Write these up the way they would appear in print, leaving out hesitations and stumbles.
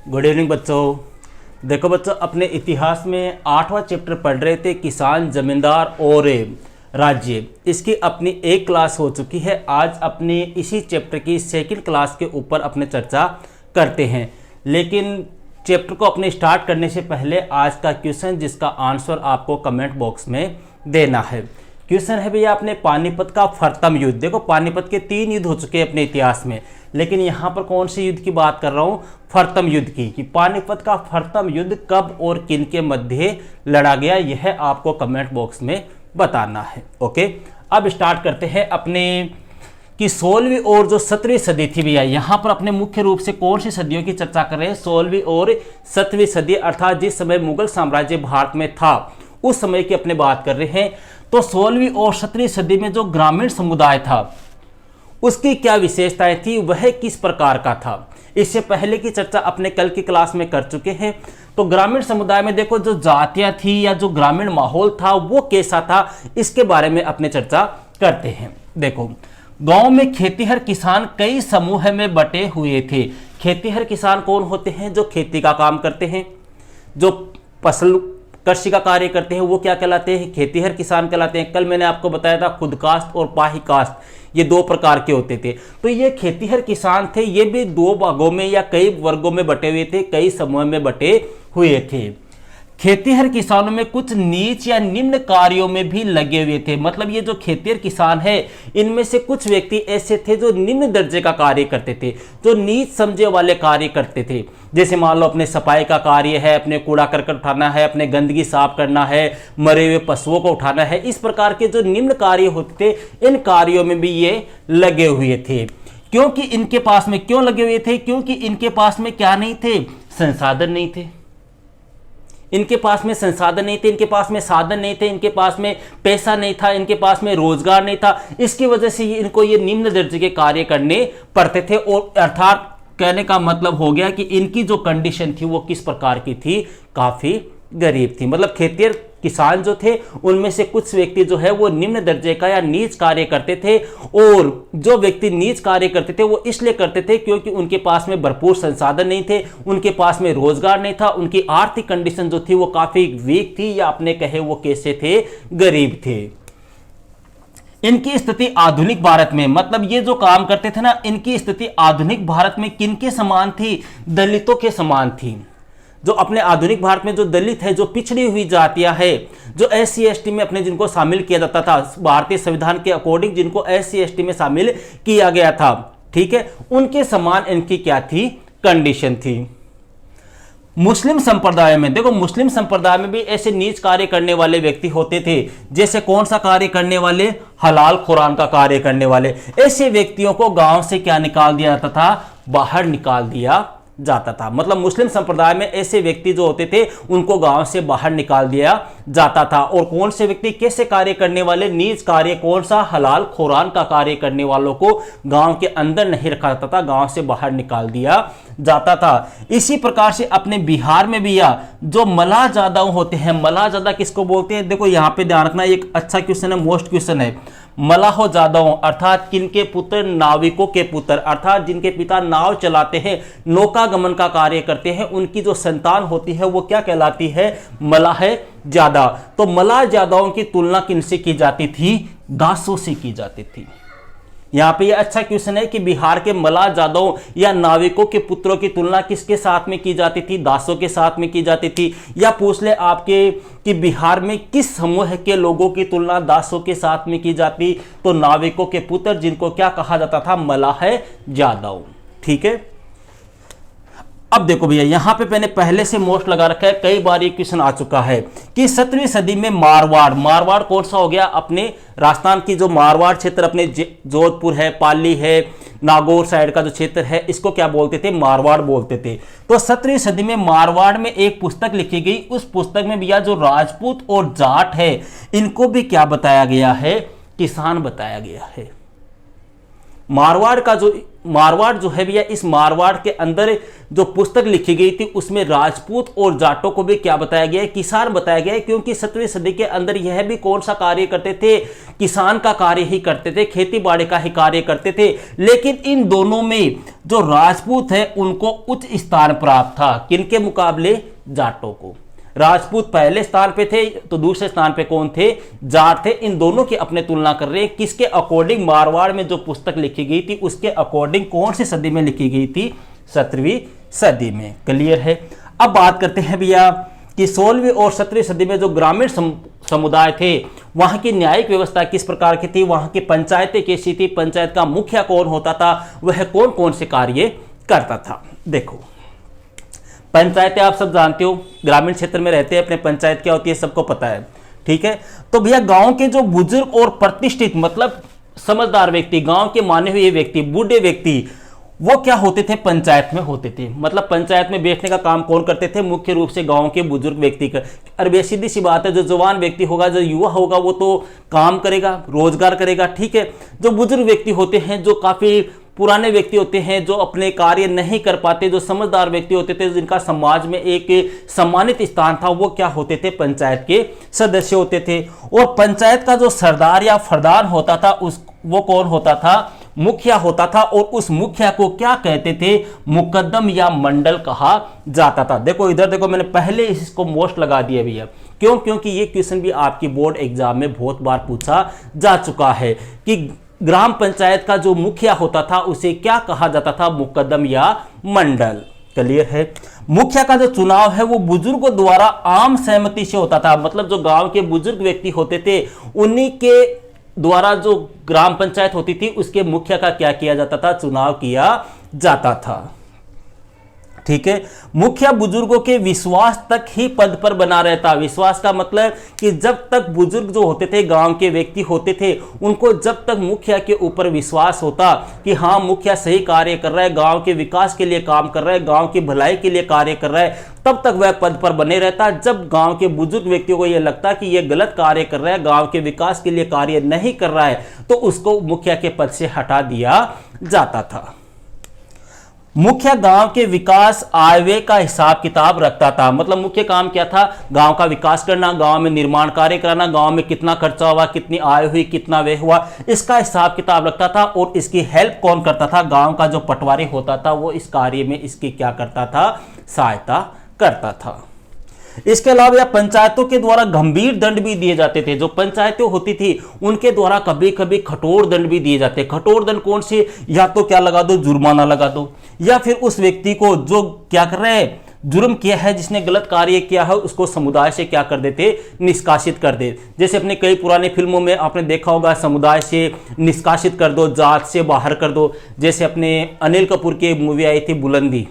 Good evening बच्चों। देखो बच्चों, अपने इतिहास में 8वां चैप्टर पढ़ रहे थे, किसान, जमींदार और राज्य। इसकी अपनी एक क्लास हो चुकी है। आज अपने इसी चैप्टर की सेकंड क्लास के ऊपर अपने चर्चा करते हैं। लेकिन चैप्टर को अपने स्टार्ट करने से पहले आज का क्वेश्चन, जिसका आंसर आपको कमेंट बॉक्स में देना है। क्वेश्चन है भैया, अपने पानीपत का प्रथम युद्ध। देखो, पानीपत के 3 युद्ध हो चुके हैं अपने इतिहास में, लेकिन यहाँ पर कौन से युद्ध की बात कर रहा हूँ? प्रथम युद्ध की। कि पानीपत का प्रथम युद्ध कब और किन के मध्य लड़ा गया, यह आपको कमेंट बॉक्स में बताना है। ओके, अब स्टार्ट करते हैं अपने कि 16वीं और जो 17वीं सदी थी भैया। यहाँ पर अपने मुख्य रूप से कौन सी सदियों की चर्चा कर रहे हैं? 16वीं और 17वीं सदी, अर्थात जिस समय मुगल साम्राज्य भारत में था उस समय की अपने बात कर रहे हैं। तो 16वीं और 17वीं सदी में जो ग्रामीण समुदाय था उसकी क्या विशेषताएं थी, वह किस प्रकार का था, इससे पहले की चर्चा अपने कल की क्लास में कर चुके हैं। तो ग्रामीण समुदाय में देखो, जो जातियां थी या जो ग्रामीण माहौल था वो कैसा था, इसके बारे में अपने चर्चा करते हैं। देखो, गांव में खेतीहर किसान कई समूह में बटे हुए थे। खेतीहर किसान कौन होते हैं? जो खेती का काम करते हैं, जो फसल कृषि का कार्य करते हैं, वो क्या कहलाते हैं? खेतीहर किसान कहलाते हैं। कल मैंने आपको बताया था खुदकास्ट और पाही कास्ट, ये 2 प्रकार के होते थे। तो ये खेतीहर किसान थे, ये भी 2 भागों में या कई वर्गों में बटे हुए थे, कई समूह में बटे हुए थे। खेतीहर किसानों में कुछ नीच या निम्न कार्यों में भी लगे हुए थे। मतलब ये जो खेतीहर किसान है, इनमें से कुछ व्यक्ति ऐसे थे जो निम्न दर्जे का कार्य करते थे, जो नीच समझे वाले कार्य करते थे। जैसे मान लो अपने सफाई का कार्य है, अपने कूड़ा करकट उठाना है, अपने गंदगी साफ करना है, मरे हुए पशुओं को उठाना है। इस प्रकार के जो निम्न कार्य होते थे, इन कार्यों में भी ये लगे हुए थे। क्योंकि इनके पास में क्यों लगे हुए थे? क्योंकि इनके पास में क्या नहीं थे? संसाधन नहीं थे। इनके पास में संसाधन नहीं थे, इनके पास में साधन नहीं थे, इनके पास में पैसा नहीं था, इनके पास में रोजगार नहीं था। इसकी वजह से इनको ये निम्न दर्जे के कार्य करने पड़ते थे। और अर्थात कहने का मतलब हो गया कि इनकी जो कंडीशन थी वो किस प्रकार की थी? काफी गरीब थी। मतलब खेतीहर किसान जो थे उनमें से कुछ व्यक्ति जो है वो निम्न दर्जे का या नीच कार्य करते थे। और जो व्यक्ति नीच कार्य करते थे वो इसलिए करते थे क्योंकि उनके पास में भरपूर संसाधन नहीं थे, उनके पास में रोजगार नहीं था, उनकी आर्थिक कंडीशन जो थी वो काफी वीक थी, या अपने कहे वो कैसे थे? गरीब थे। इनकी स्थिति आधुनिक भारत में, मतलब ये जो काम करते थे ना, इनकी स्थिति आधुनिक भारत में किनके समान थी? दलितों के समान थी। जो अपने आधुनिक भारत में जो दलित है, जो पिछड़ी हुई जातियां है, जो SC ST में अपने जिनको शामिल किया जाता था, भारतीय संविधान के अकॉर्डिंग जिनको SC ST में शामिल किया गया था, ठीक है, उनके समान इनकी क्या थी? कंडीशन थी। मुस्लिम संप्रदाय में देखो, मुस्लिम संप्रदाय में भी ऐसे नीच कार्य करने वाले व्यक्ति होते थे। जैसे कौन सा कार्य करने वाले? हलाल खुरान का कार्य करने वाले। ऐसे व्यक्तियों को गांव से क्या निकाल दिया जाता था? बाहर निकाल दिया जाता था। मतलब मुस्लिम संप्रदाय में ऐसे व्यक्ति जो होते थे उनको गांव से बाहर निकाल दिया जाता था। और कौन से व्यक्ति कैसे कार्य करने वाले? नीच कार्य, कौन सा? हलाल खुरान का कार्य करने वालों को गांव के अंदर नहीं रखा जाता था, गांव से बाहर निकाल दिया जाता था। इसी प्रकार से अपने बिहार में भी या जो मल्लाह जादव होते हैं, मल्लाह जादा किसको बोलते हैं? देखो यहाँ पे ध्यान रखना, एक अच्छा क्वेश्चन है, मोस्ट क्वेश्चन है। मल्लाह जादव अर्थात किनके पुत्र? नाविकों के पुत्र, अर्थात जिनके पिता नाव चलाते हैं, नौकागमन का कार्य करते हैं, उनकी जो संतान होती है वो क्या कहलाती है? मल्लाह जादा। तो मल्लाह जादवों की तुलना किनसे की जाती थी? दासों से की जाती थी। यहाँ पे ये अच्छा क्वेश्चन है कि बिहार के मल्लाह जादव या नाविकों के पुत्रों की तुलना किसके साथ में की जाती थी? दासों के साथ में की जाती थी। या पूछ ले आपके कि बिहार में किस समूह के लोगों की तुलना दासों के साथ में की जाती? तो नाविकों के पुत्र, जिनको क्या कहा जाता था? मल्लाह जादव। ठीक है, अब देखो भैया, यहां पे मैंने पहले से मोस्ट लगा रखा है, कई बार ये क्वेश्चन आ चुका है कि 17वीं सदी में मारवाड़, मारवाड़ कौन सा हो गया? अपने राजस्थान की जो मारवाड़ क्षेत्र, अपने जोधपुर है, पाली है, नागौर साइड का जो क्षेत्र है, इसको क्या बोलते थे? मारवाड़ बोलते थे। तो 17वीं सदी में मारवाड़ में एक पुस्तक लिखी गई। उस पुस्तक में भैया जो राजपूत और जाट है, इनको भी क्या बताया गया है? किसान बताया गया है। मारवाड़ जो है भैया, इस मारवाड़ के अंदर जो पुस्तक लिखी गई थी उसमें राजपूत और जाटों को भी क्या बताया गया है, किसान बताया गया है, क्योंकि 17वीं सदी के अंदर यह भी कौन सा कार्य करते थे, किसान का कार्य ही करते थे, खेती बाड़ी का ही कार्य करते थे। लेकिन इन दोनों में जो राजपूत है उनको उच्च स्थान प्राप्त था, किनके मुकाबले, जाटों को। राजपूत पहले स्थान पे थे तो दूसरे स्थान पे कौन थे, जाट थे। इन दोनों की अपने तुलना कर रहे हैं, किसके अकॉर्डिंग, मारवाड़ में जो पुस्तक लिखी गई थी उसके अकॉर्डिंग कौन सी सदी में लिखी गई थी, 17वीं सदी में। क्लियर है। अब बात करते हैं भैया कि 16वीं और 17वीं सदी में जो ग्रामीण समुदाय थे वहां की न्यायिक व्यवस्था किस प्रकार की थी, वहां की पंचायतें कैसी थी, पंचायत का मुखिया कौन होता था, वह कौन कौन से कार्य करता था। देखो पंचायतें आप सब जानते हो, ग्रामीण क्षेत्र में रहते हैं, अपने पंचायत क्या होती है सबको पता है, ठीक है। तो भैया गांव के जो बुजुर्ग और प्रतिष्ठित मतलब समझदार व्यक्ति, गांव के माने हुए व्यक्ति, बूढ़े व्यक्ति, वो क्या होते थे, पंचायत में होते थे। मतलब पंचायत में बैठने का काम कौन करते थे, मुख्य रूप से गांव के बुजुर्ग व्यक्ति का। अरे सीधी सी बात है, जो जवान व्यक्ति होगा, जो युवा होगा, वो तो काम करेगा, रोजगार करेगा, ठीक है। जो बुजुर्ग व्यक्ति होते हैं, जो काफी पुराने व्यक्ति होते हैं, जो अपने कार्य नहीं कर पाते, जो समझदार व्यक्ति होते थे, जिनका समाज में एक सम्मानित स्थान था, वो क्या होते थे, पंचायत के सदस्य होते थे। और पंचायत का जो सरदार या फरदान होता था वो कौन होता था, मुखिया होता था। और उस मुखिया को क्या कहते थे, मुकद्दम या मंडल कहा जाता था। देखो इधर देखो, मैंने पहले इसको मोस्ट लगा दिया भैया, क्यों, क्योंकि ये क्वेश्चन भी आपकी बोर्ड एग्जाम में बहुत बार पूछा जा चुका है कि ग्राम पंचायत का जो मुखिया होता था उसे क्या कहा जाता था, मुकद्दम या मंडल। क्लियर है। मुखिया का जो चुनाव है वो बुजुर्गों द्वारा आम सहमति से होता था। मतलब जो गांव के बुजुर्ग व्यक्ति होते थे उन्हीं के द्वारा जो ग्राम पंचायत होती थी उसके मुखिया का क्या किया जाता था, चुनाव किया जाता था, ठीक है। मुखिया बुजुर्गों के विश्वास तक ही पद पर बना रहता। विश्वास का मतलब कि जब तक बुजुर्ग जो होते थे, गांव के व्यक्ति होते थे, उनको जब तक मुखिया के ऊपर विश्वास होता कि हाँ मुखिया सही कार्य कर रहा है, गांव के विकास के लिए काम कर रहा है, गांव की भलाई के लिए कार्य कर रहा है, तब तक वह पद पर बने रहता। जब गांव के बुजुर्ग व्यक्तियों को यह लगता कि यह गलत कार्य कर रहा है, गांव के विकास के लिए कार्य नहीं कर रहा है, तो उसको मुखिया के पद से हटा दिया जाता था। मुखिया गांव के विकास आय व्यय का हिसाब किताब रखता था। मतलब मुख्य काम क्या था, गांव का विकास करना, गांव में निर्माण कार्य कराना, गांव में कितना खर्चा हुआ, कितनी आय हुई, कितना व्यय हुआ, इसका हिसाब किताब रखता था। और इसकी हेल्प कौन करता था, गांव का जो पटवारी होता था वो इस कार्य में इसकी क्या करता था, सहायता करता था। इसके अलावा या पंचायतों के द्वारा गंभीर दंड भी दिए जाते थे। जो पंचायतें होती थी उनके द्वारा कभी कभी कठोर दंड भी दिए जाते। कठोर दंड कौन से, या तो क्या लगा दो, जुर्माना लगा दो, या फिर उस व्यक्ति को जो क्या कर रहे हैं, जुर्म किया है, जिसने गलत कार्य किया है, उसको समुदाय से क्या कर देते, निष्कासित कर दे। जैसे अपने कई पुराने फिल्मों में आपने देखा होगा, समुदाय से निष्कासित कर दो, जात से बाहर कर दो। जैसे अपने अनिल कपूर की मूवी आई थी बुलंदी,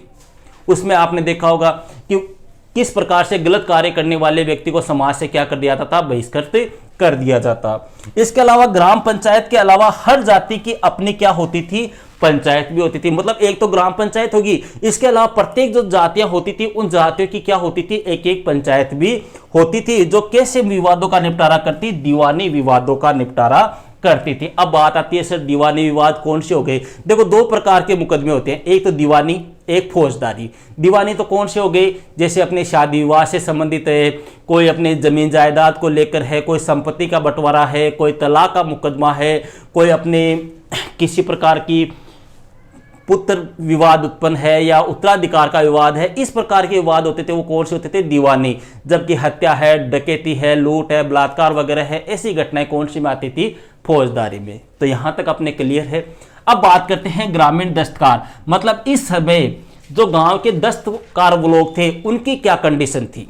उसमें आपने देखा होगा कि किस प्रकार से गलत कार्य करने वाले व्यक्ति को समाज से क्या कर दिया जाता था, बहिष्कृत कर दिया जाता। इसके अलावा ग्राम पंचायत के अलावा हर जाति की अपनी क्या होती थी, पंचायत भी होती थी। मतलब एक तो ग्राम पंचायत होगी, इसके अलावा प्रत्येक जो जातियां होती थी उन जातियों की क्या होती थी, एक एक पंचायत भी होती थी, जो कैसे विवादों का निपटारा करती, दीवानी विवादों का निपटारा करती थी। अब बात आती है सर दीवानी विवाद कौन से हो गए। देखो दो प्रकार के मुकदमे होते हैं, एक तो दीवानी, एक फौजदारी। दीवानी तो कौन से हो गए, जैसे अपने शादी विवाह से संबंधित है, कोई अपने जमीन जायदाद को लेकर है, कोई संपत्ति का बंटवारा है, कोई तलाक का मुकदमा है, कोई अपने किसी प्रकार की पुत्र विवाद उत्पन्न है या उत्तराधिकार का विवाद है, इस प्रकार के विवाद होते थे, वो कौन से होते थे, दीवानी। जबकि हत्या है, डकैती है, लूट है, बलात्कार वगैरह है, ऐसी घटनाएं कौन सी में आती थी, फौजदारी में। तो यहां तक अपने क्लियर है। अब बात करते हैं ग्रामीण दस्तकार। मतलब इस समय जो गांव के दस्तकार वो लोग थे उनकी क्या कंडीशन थी,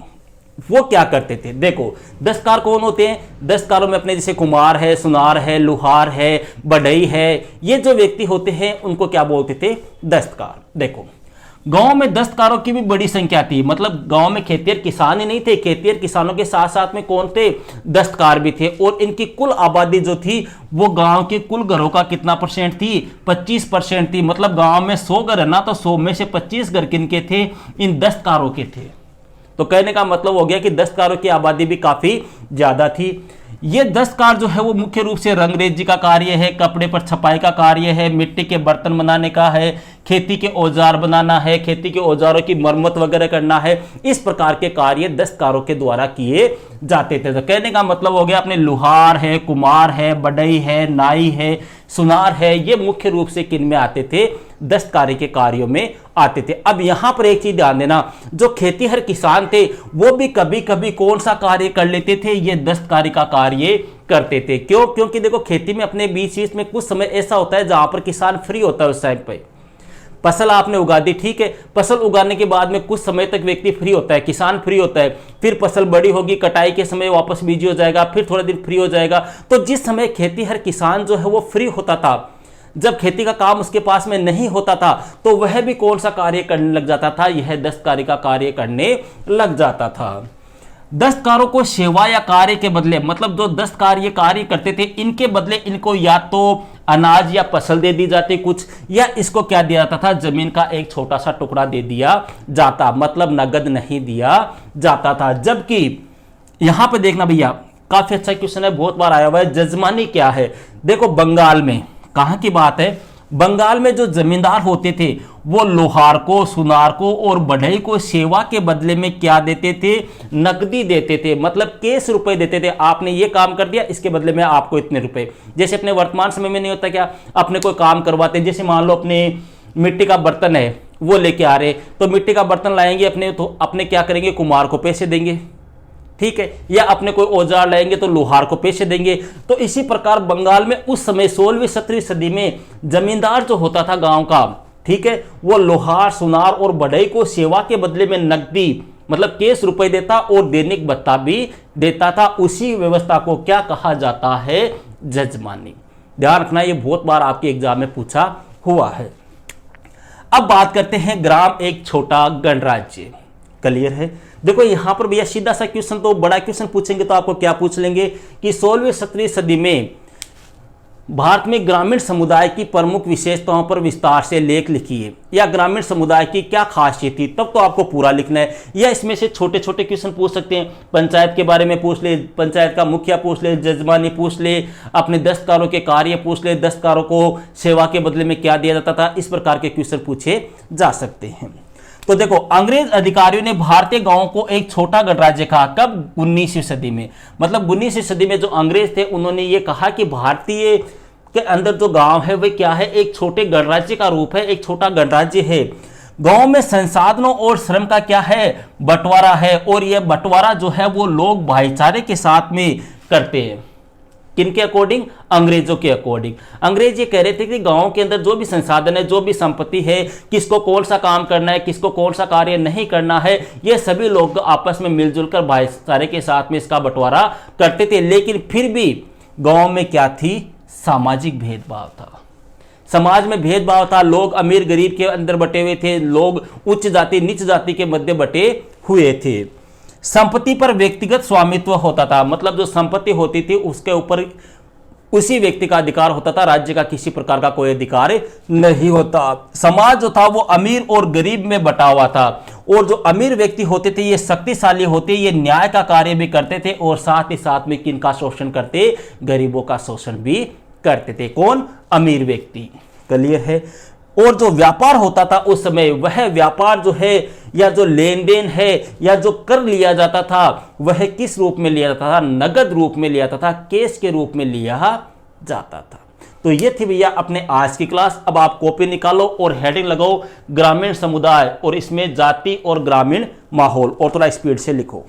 वो क्या करते थे। देखो दस्तकार कौन होते हैं, दस्तकारों में अपने जैसे कुम्हार है, सुनार है, लुहार है, बढ़ई है, ये जो व्यक्ति होते हैं उनको क्या बोलते थे, दस्तकार। देखो गांव में दस्तकारों की भी बड़ी संख्या थी। मतलब गांव में खेतिहर किसान ही नहीं थे, खेतिहर किसानों के साथ साथ में कौन थे, दस्तकार भी थे। और इनकी कुल आबादी जो थी वो गांव के कुल घरों का कितना परसेंट थी, 25% थी। मतलब गांव में 100 घर है ना, तो 100 में से 25 घर किनके थे, इन दस्तकारों के थे। तो कहने का मतलब हो गया कि दस्तकारों की आबादी भी काफी ज्यादा थी। ये दस्तकार जो है वो मुख्य रूप से रंगरेजी का कार्य है, कपड़े पर छपाई का कार्य है, मिट्टी के बर्तन बनाने का है, खेती के औजार बनाना है, खेती के औजारों की मरम्मत वगैरह करना है। इस प्रकार के कार्य दस्तकारों के द्वारा किए जाते थे। तो कहने का मतलब हो गया अपने लुहार है, कुम्हार है, बढ़ई है, नाई है, सुनार है, ये मुख्य रूप से किन में आते थे? दस्तकारी के कार्यों में आते थे। अब यहां पर एक चीज ध्यान देना, जो खेतीहर किसान थे वो भी कभी कभी कौन सा कार्य कर लेते थे? ये दस्तकारी का कार्य करते थे। क्यों? क्योंकि देखो खेती में अपने बीच बीच में कुछ समय ऐसा होता है जहां पर किसान फ्री होता है। उस टाइम पे फसल आपने उगा दी, ठीक है, फसल उगाने के बाद में कुछ समय तक व्यक्ति फ्री होता है, किसान फ्री होता है, फिर फसल बड़ी होगी, कटाई के समय वापस बिजी हो जाएगा, फिर थोड़ा दिन फ्री हो जाएगा। तो जिस समय खेती हर किसान जो है वो फ्री होता था, जब खेती का काम उसके पास में नहीं होता था, तो वह भी कौन सा कार्य करने लग जाता था? यह दस्तकारी का कार्य करने लग जाता था। दस्तकारों को सेवा या कार्य के बदले, मतलब जो दस्तकार ये कार्य करते थे, इनके बदले इनको या तो अनाज या फसल दे दी जाती कुछ, या इसको क्या दिया जाता था? जमीन का एक छोटा सा टुकड़ा दे दिया जाता, मतलब नगद नहीं दिया जाता था। जबकि यहां पे देखना भैया, काफी अच्छा क्वेश्चन है, बहुत बार आया हुआ है, जजमानी क्या है? देखो बंगाल में, कहां की बात है? बंगाल में जो जमींदार होते थे वो लोहार को, सुनार को और बढ़ई को सेवा के बदले में क्या देते थे? नकदी देते थे, मतलब कैश रुपए देते थे। आपने ये काम कर दिया, इसके बदले में आपको इतने रुपए। जैसे अपने वर्तमान समय में नहीं होता क्या, अपने कोई काम करवाते, जैसे मान लो अपने मिट्टी का बर्तन है वो लेके आ रहे, तो मिट्टी का बर्तन लाएंगे अपने, तो अपने क्या करेंगे? कुम्हार को पैसे देंगे, ठीक है, या अपने कोई औजार लाएंगे तो लोहार को पैसे देंगे। तो इसी प्रकार बंगाल में उस समय 16वीं 17वीं सदी में जमींदार जो होता था गांव का, ठीक है, वो लोहार, सुनार और बढ़ई को सेवा के बदले में नकदी, मतलब कैश रुपए देता और दैनिक भत्ता भी देता था। उसी व्यवस्था को क्या कहा जाता है? जजमानी। ध्यान रखना, ये बहुत बार आपके एग्जाम में पूछा हुआ है। अब बात करते हैं ग्राम एक छोटा गणराज्य। क्लियर है? देखो यहां पर भैया सीधा सा क्वेश्चन, तो बड़ा क्वेश्चन पूछेंगे तो आपको क्या पूछ लेंगे कि 16वीं 17वीं सदी में भारत में ग्रामीण समुदाय की प्रमुख विशेषताओं पर विस्तार से लेख लिखिए, या ग्रामीण समुदाय की क्या खासियत थी, तब तो आपको पूरा लिखना है। या इसमें से छोटे छोटे क्वेश्चन पूछ सकते हैं, पंचायत के बारे में पूछ ले, पंचायत का मुखिया पूछ ले, जजमानी पूछ ले, अपने दस्तकारों के कार्य पूछ ले, दस्तकारों को सेवा के बदले में क्या दिया जाता था, इस प्रकार के क्वेश्चन पूछे जा सकते हैं। तो देखो, अंग्रेज अधिकारियों ने भारतीय गांवों को एक छोटा गणराज्य कहा। कब? 19वीं सदी में। मतलब 19वीं सदी में जो अंग्रेज थे उन्होंने ये कहा कि भारतीय के अंदर जो गांव है वे क्या है? एक छोटे गणराज्य का रूप है, एक छोटा गणराज्य है। गांव में संसाधनों और श्रम का क्या है? बंटवारा है, और यह बंटवारा जो है वो लोग भाईचारे के साथ में करते हैं। किनके अकॉर्डिंग? अंग्रेजों के अकॉर्डिंग। अंग्रेज ये कह रहे थे कि गांवों के अंदर जो भी संसाधन है, जो भी संपत्ति है, किसको कौन सा काम करना है, किसको कौन सा कार्य नहीं करना है, ये सभी लोग आपस में मिलजुल कर भाईचारे के साथ में इसका बंटवारा करते थे। लेकिन फिर भी गांव में क्या थी? सामाजिक भेदभाव था, समाज में भेदभाव था। लोग अमीर गरीब के अंदर बटे हुए थे, लोग उच्च जाति नीच जाति के मध्य बटे हुए थे। संपत्ति पर व्यक्तिगत स्वामित्व होता था, मतलब जो संपत्ति होती थी उसके ऊपर उसी व्यक्ति का अधिकार होता था, राज्य का किसी प्रकार का कोई अधिकार नहीं होता। समाज जो था वो अमीर और गरीब में बटा हुआ था, और जो अमीर व्यक्ति होते थे ये शक्तिशाली होते, ये न्याय का कार्य भी करते थे, और साथ ही साथ में किनका शोषण करते? गरीबों का शोषण भी करते थे। कौन? अमीर व्यक्ति। क्लियर है? और जो व्यापार होता था उस समय, वह व्यापार जो है, या जो लेन देन है, या जो कर लिया जाता था, वह किस रूप में लिया जाता था? नगद रूप में लिया जाता था, कैश के रूप में लिया जाता था। तो ये थी भैया अपने आज की क्लास। अब आप कॉपी निकालो और हेडिंग लगाओ ग्रामीण समुदाय, और इसमें जाति और ग्रामीण माहौल, और थोड़ा स्पीड से लिखो।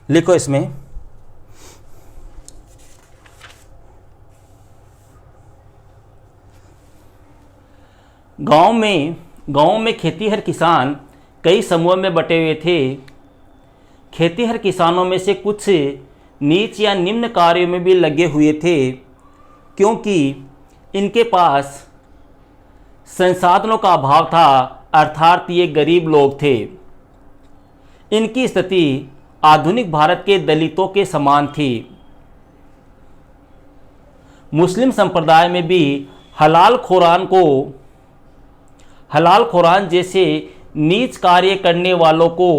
लिखो इसमें गांव में खेतीहर किसान कई समूहों में बटे हुए थे। खेतीहर किसानों में से कुछ नीच या निम्न कार्यों में भी लगे हुए थे, क्योंकि इनके पास संसाधनों का अभाव था, अर्थात ये गरीब लोग थे। इनकी स्थिति आधुनिक भारत के दलितों के समान थी। मुस्लिम संप्रदाय में भी हलाल खुरान जैसे नीच कार्य करने वालों को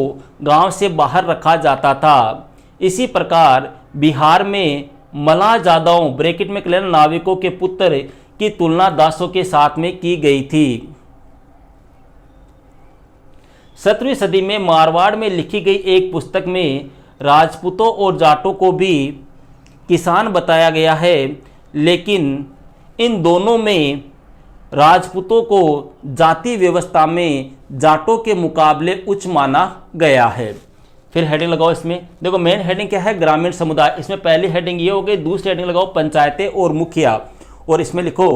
गांव से बाहर रखा जाता था। इसी प्रकार बिहार में मलाह जादवों ब्रैकेट में क्लियर नाविकों के पुत्र की तुलना दासों के साथ में की गई थी। 17वीं सदी में मारवाड़ में लिखी गई एक पुस्तक में राजपूतों और जाटों को भी किसान बताया गया है, लेकिन इन दोनों में राजपूतों को जाति व्यवस्था में जाटों के मुकाबले उच्च माना गया है। फिर हेडिंग लगाओ, इसमें देखो मेन हेडिंग क्या है, ग्रामीण समुदाय। इसमें पहली हेडिंग ये हो गई, दूसरी हेडिंग लगाओ पंचायतें और मुखिया, और इसमें लिखो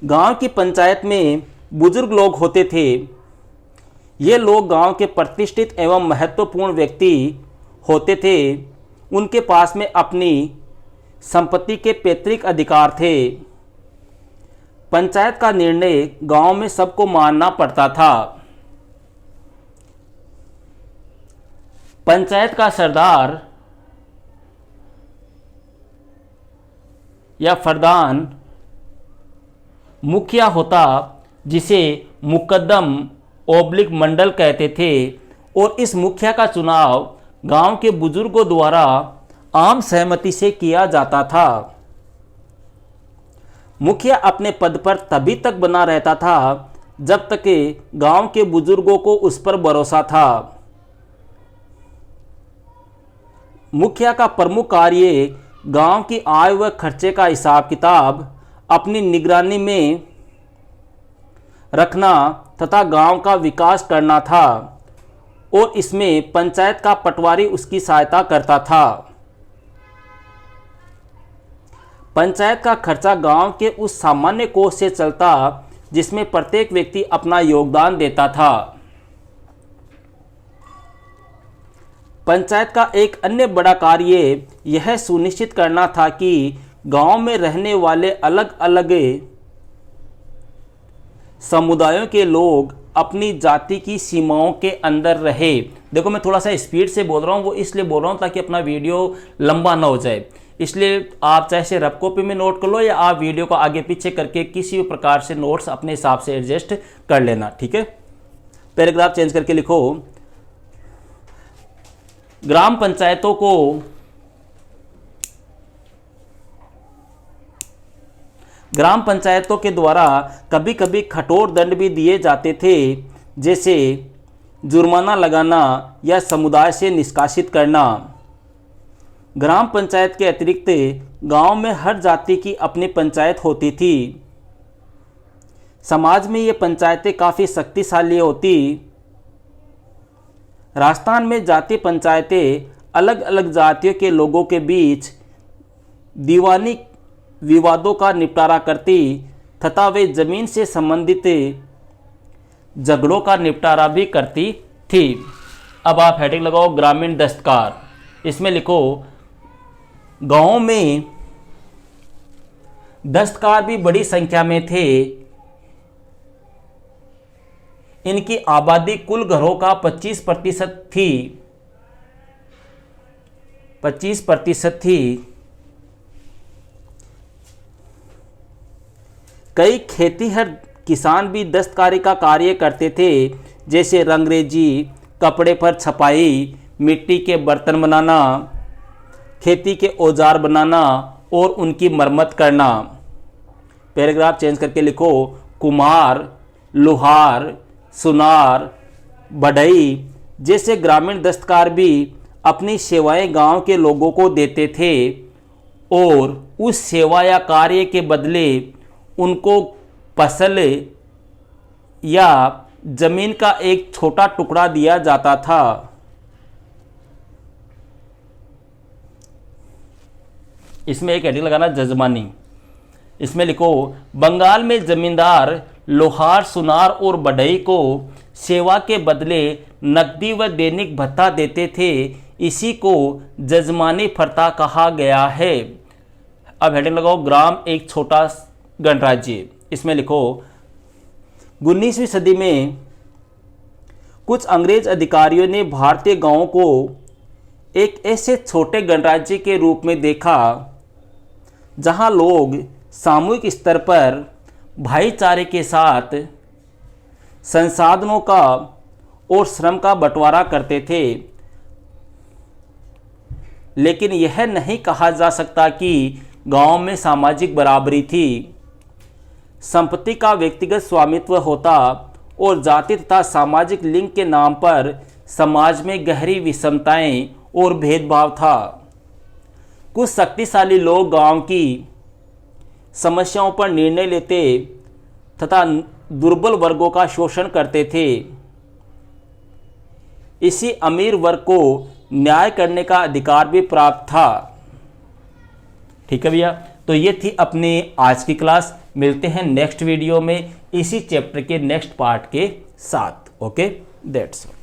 गांव की पंचायत में बुजुर्ग लोग होते थे। ये लोग गांव के प्रतिष्ठित एवं महत्वपूर्ण व्यक्ति होते थे। उनके पास में अपनी संपत्ति के पैतृक अधिकार थे। पंचायत का निर्णय गांव में सबको मानना पड़ता था। पंचायत का सरदार या फरदान मुखिया होता, जिसे मुकद्दम ओब्लिक मंडल कहते थे, और इस मुखिया का चुनाव गांव के बुजुर्गों द्वारा आम सहमति से किया जाता था। मुखिया अपने पद पर तभी तक बना रहता था जब तक कि गांव के बुजुर्गों को उस पर भरोसा था। मुखिया का प्रमुख कार्य गांव की आय व खर्चे का हिसाब किताब अपनी निगरानी में रखना तथा गांव का विकास करना था, और इसमें पंचायत का पटवारी उसकी सहायता करता था। पंचायत का खर्चा गांव के उस सामान्य कोष से चलता जिसमें प्रत्येक व्यक्ति अपना योगदान देता था। पंचायत का एक अन्य बड़ा कार्य यह सुनिश्चित करना था कि गांव में रहने वाले अलग अलग समुदायों के लोग अपनी जाति की सीमाओं के अंदर रहे। देखो मैं थोड़ा सा स्पीड से बोल रहा हूँ, वो इसलिए बोल रहा हूँ ताकि अपना वीडियो लंबा ना हो जाए, इसलिए आप चाहे से रफ कॉपी में नोट कर लो या आप वीडियो को आगे पीछे करके किसी भी प्रकार से नोट्स अपने हिसाब से एडजस्ट कर लेना, ठीक है। पैराग्राफ चेंज करके लिखो, ग्राम पंचायतों को ग्राम पंचायतों के द्वारा कभी कभी कठोर दंड भी दिए जाते थे, जैसे जुर्माना लगाना या समुदाय से निष्कासित करना। ग्राम पंचायत के अतिरिक्त गांव में हर जाति की अपनी पंचायत होती थी। समाज में ये पंचायतें काफ़ी शक्तिशाली होती। राजस्थान में जाति पंचायतें अलग अलग जातियों के लोगों के बीच दीवानी विवादों का निपटारा करती तथा वे जमीन से संबंधित झगड़ों का निपटारा भी करती थी। अब आप हेडिंग लगाओ ग्रामीण दस्तकार, इसमें लिखो गांवों में दस्तकार भी बड़ी संख्या में थे। इनकी आबादी कुल घरों का 25% थी। 25% थी। कई खेतीहर किसान भी दस्तकारी का कार्य करते थे, जैसे रंगरेजी, कपड़े पर छपाई, मिट्टी के बर्तन बनाना, खेती के औजार बनाना और उनकी मरम्मत करना। पैराग्राफ चेंज करके लिखो, कुम्हार, लोहार, सुनार, बढ़ई जैसे ग्रामीण दस्तकार भी अपनी सेवाएं गांव के लोगों को देते थे और उस सेवा या कार्य के बदले उनको फसल या जमीन का एक छोटा टुकड़ा दिया जाता था। इसमें एक हेडिंग लगाना जजमानी, इसमें लिखो बंगाल में जमींदार लोहार, सुनार और बढ़ई को सेवा के बदले नकदी व दैनिक भत्ता देते थे। इसी को जजमानी प्रथा कहा गया है। अब हेडिंग लगाओ ग्राम एक छोटा गणराज्य, इसमें लिखो 19वीं सदी में कुछ अंग्रेज अधिकारियों ने भारतीय गांवों को एक ऐसे छोटे गणराज्य के रूप में देखा जहां लोग सामूहिक स्तर पर भाईचारे के साथ संसाधनों का और श्रम का बंटवारा करते थे, लेकिन यह नहीं कहा जा सकता कि गांव में सामाजिक बराबरी थी। संपत्ति का व्यक्तिगत स्वामित्व होता और जाति तथा सामाजिक लिंग के नाम पर समाज में गहरी विषमताएं और भेदभाव था। कुछ शक्तिशाली लोग गांव की समस्याओं पर निर्णय लेते तथा दुर्बल वर्गों का शोषण करते थे। इसी अमीर वर्ग को न्याय करने का अधिकार भी प्राप्त था। ठीक है भैया, तो ये थी अपनी आज की क्लास। मिलते हैं नेक्स्ट वीडियो में इसी चैप्टर के नेक्स्ट पार्ट के साथ। Okay, that's all.